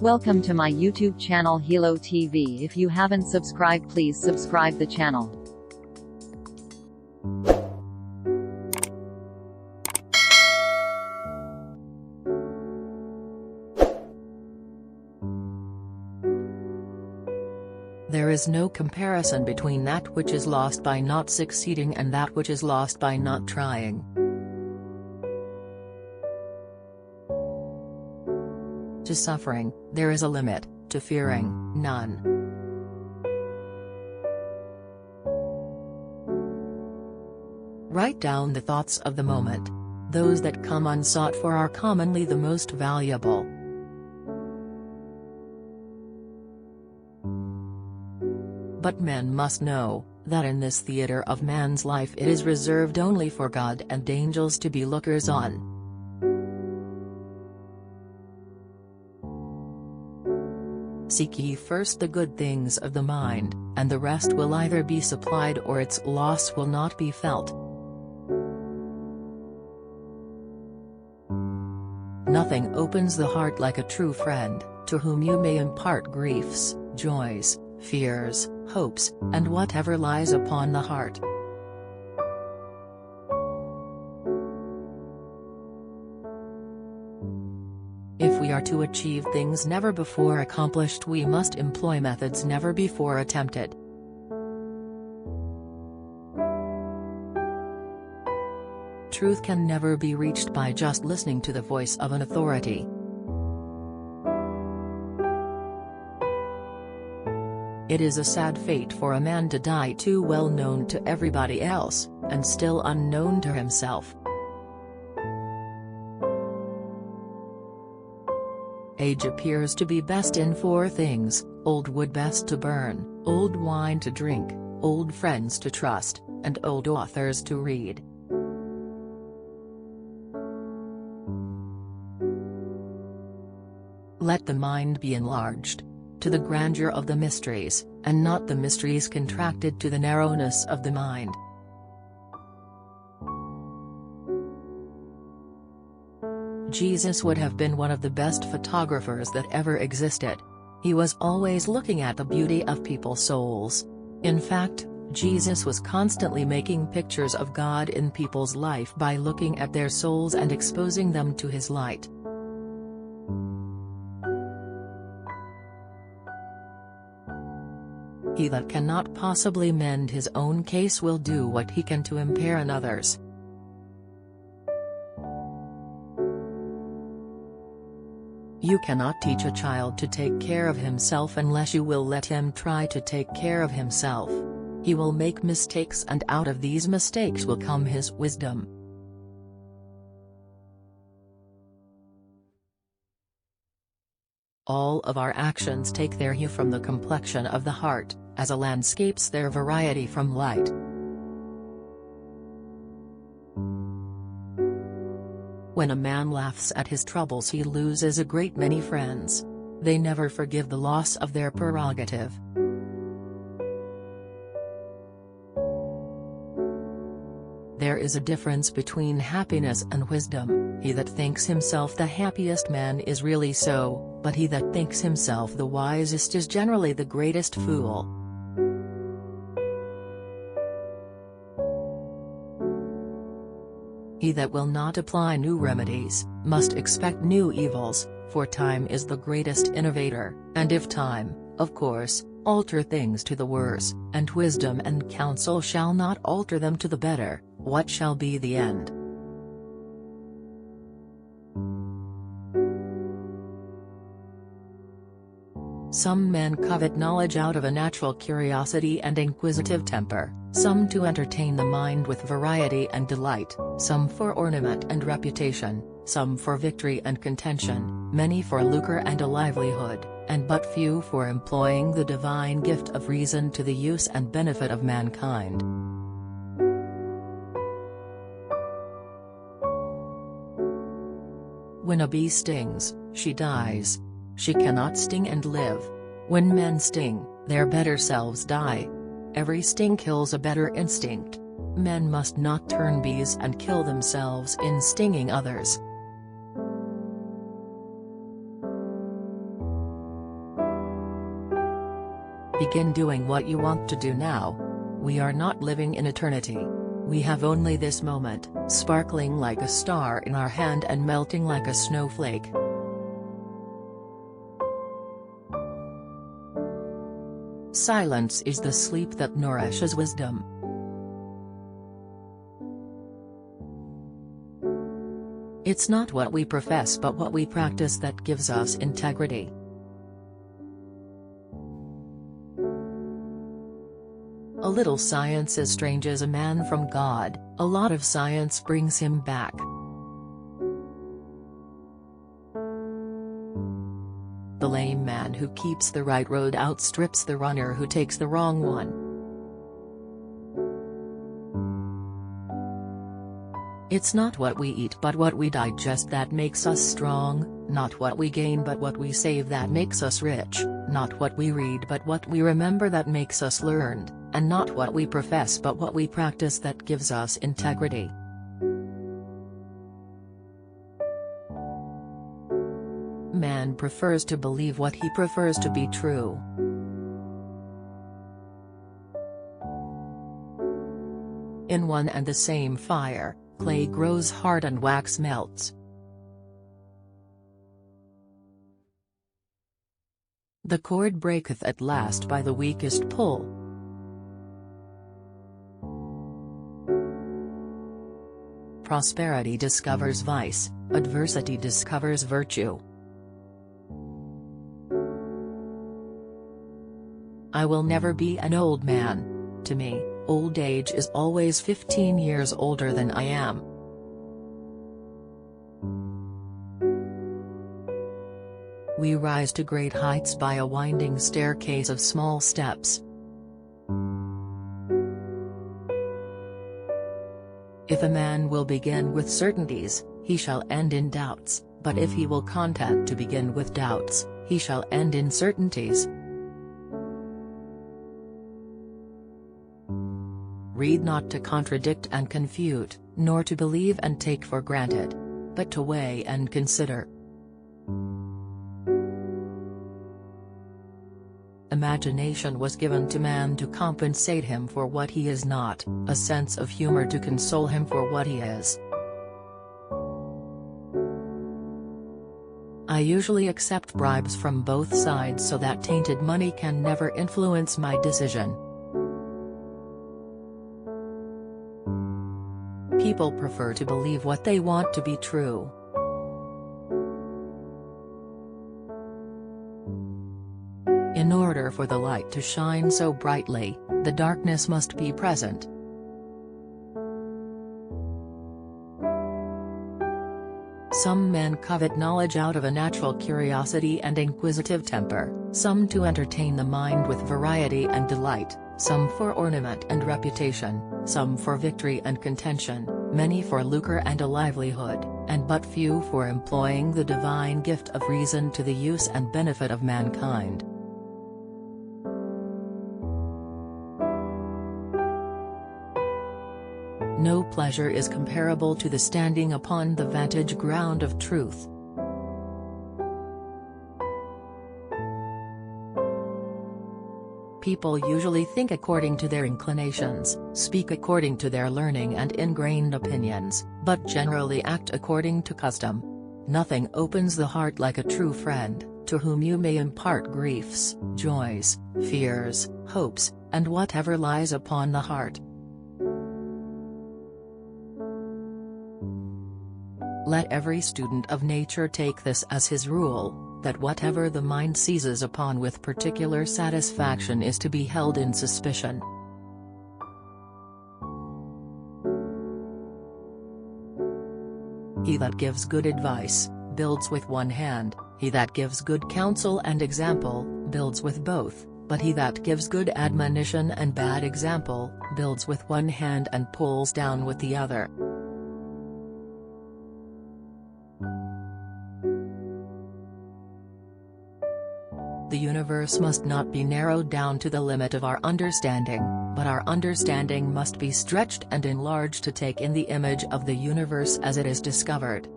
Welcome to my YouTube channel Hilo TV. If you haven't subscribed, please subscribe the channel. There is no comparison between that which is lost by not succeeding and that which is lost by not trying. To suffering, there is a limit; to fearing, none. Write down the thoughts of the moment. Those that come unsought for are commonly the most valuable. But men must know, that in this theater of man's life it is reserved only for God and angels to be lookers on. Seek ye first the good things of the mind, and the rest will either be supplied or its loss will not be felt. Nothing opens the heart like a true friend, to whom you may impart griefs, joys, fears, hopes, and whatever lies upon the heart. If we are to achieve things never before accomplished, we must employ methods never before attempted. Truth can never be reached by just listening to the voice of an authority. It is a sad fate for a man to die too well known to everybody else, and still unknown to himself. Age appears to be best in 4 things: old wood best to burn, old wine to drink, old friends to trust, and old authors to read. Let the mind be enlarged to the grandeur of the mysteries, and not the mysteries contracted to the narrowness of the mind. Jesus would have been one of the best photographers that ever existed. He was always looking at the beauty of people's souls. In fact, Jesus was constantly making pictures of God in people's life by looking at their souls and exposing them to his light. He that cannot possibly mend his own case will do what he can to impair another's. You cannot teach a child to take care of himself unless you will let him try to take care of himself. He will make mistakes, and out of these mistakes will come his wisdom. All of our actions take their hue from the complexion of the heart, as a landscape's their variety from light. When a man laughs at his troubles, he loses a great many friends. They never forgive the loss of their prerogative. There is a difference between happiness and wisdom. He that thinks himself the happiest man is really so, but he that thinks himself the wisest is generally the greatest fool. He that will not apply new remedies, must expect new evils, for time is the greatest innovator, and if time, of course, alter things to the worse, and wisdom and counsel shall not alter them to the better, what shall be the end? Some men covet knowledge out of a natural curiosity and inquisitive temper, some to entertain the mind with variety and delight, some for ornament and reputation, some for victory and contention, many for lucre and a livelihood, and but few for employing the divine gift of reason to the use and benefit of mankind. When a bee stings, she dies. She cannot sting and live. When men sting, their better selves die. Every sting kills a better instinct. Men must not turn bees and kill themselves in stinging others. Begin doing what you want to do now. We are not living in eternity. We have only this moment, sparkling like a star in our hand and melting like a snowflake. Silence is the sleep that nourishes wisdom. It's not what we profess but what we practice that gives us integrity. A little science estranges a man from God, a lot of science brings him back. The lame man who keeps the right road outstrips the runner who takes the wrong one. It's not what we eat but what we digest that makes us strong, not what we gain but what we save that makes us rich, not what we read but what we remember that makes us learned, and not what we profess but what we practice that gives us integrity. Man prefers to believe what he prefers to be true. In one and the same fire, clay grows hard and wax melts. The cord breaketh at last by the weakest pull. Prosperity discovers vice, adversity discovers virtue. I will never be an old man. To me, old age is always 15 years older than I am. We rise to great heights by a winding staircase of small steps. If a man will begin with certainties, he shall end in doubts, but if he will content to begin with doubts, he shall end in certainties. Read not to contradict and confute, nor to believe and take for granted, but to weigh and consider. Imagination was given to man to compensate him for what he is not, a sense of humor to console him for what he is. I usually accept bribes from both sides so that tainted money can never influence my decision. People prefer to believe what they want to be true. In order for the light to shine so brightly, the darkness must be present. Some men covet knowledge out of a natural curiosity and inquisitive temper, some to entertain the mind with variety and delight, some for ornament and reputation, some for victory and contention, many for lucre and a livelihood, and but few for employing the divine gift of reason to the use and benefit of mankind. No pleasure is comparable to the standing upon the vantage ground of truth. People usually think according to their inclinations, speak according to their learning and ingrained opinions, but generally act according to custom. Nothing opens the heart like a true friend, to whom you may impart griefs, joys, fears, hopes, and whatever lies upon the heart. Let every student of nature take this as his rule, that whatever the mind seizes upon with particular satisfaction is to be held in suspicion. He that gives good advice, builds with one hand, he that gives good counsel and example, builds with both, but he that gives good admonition and bad example, builds with one hand and pulls down with the other. The universe must not be narrowed down to the limit of our understanding, but our understanding must be stretched and enlarged to take in the image of the universe as it is discovered.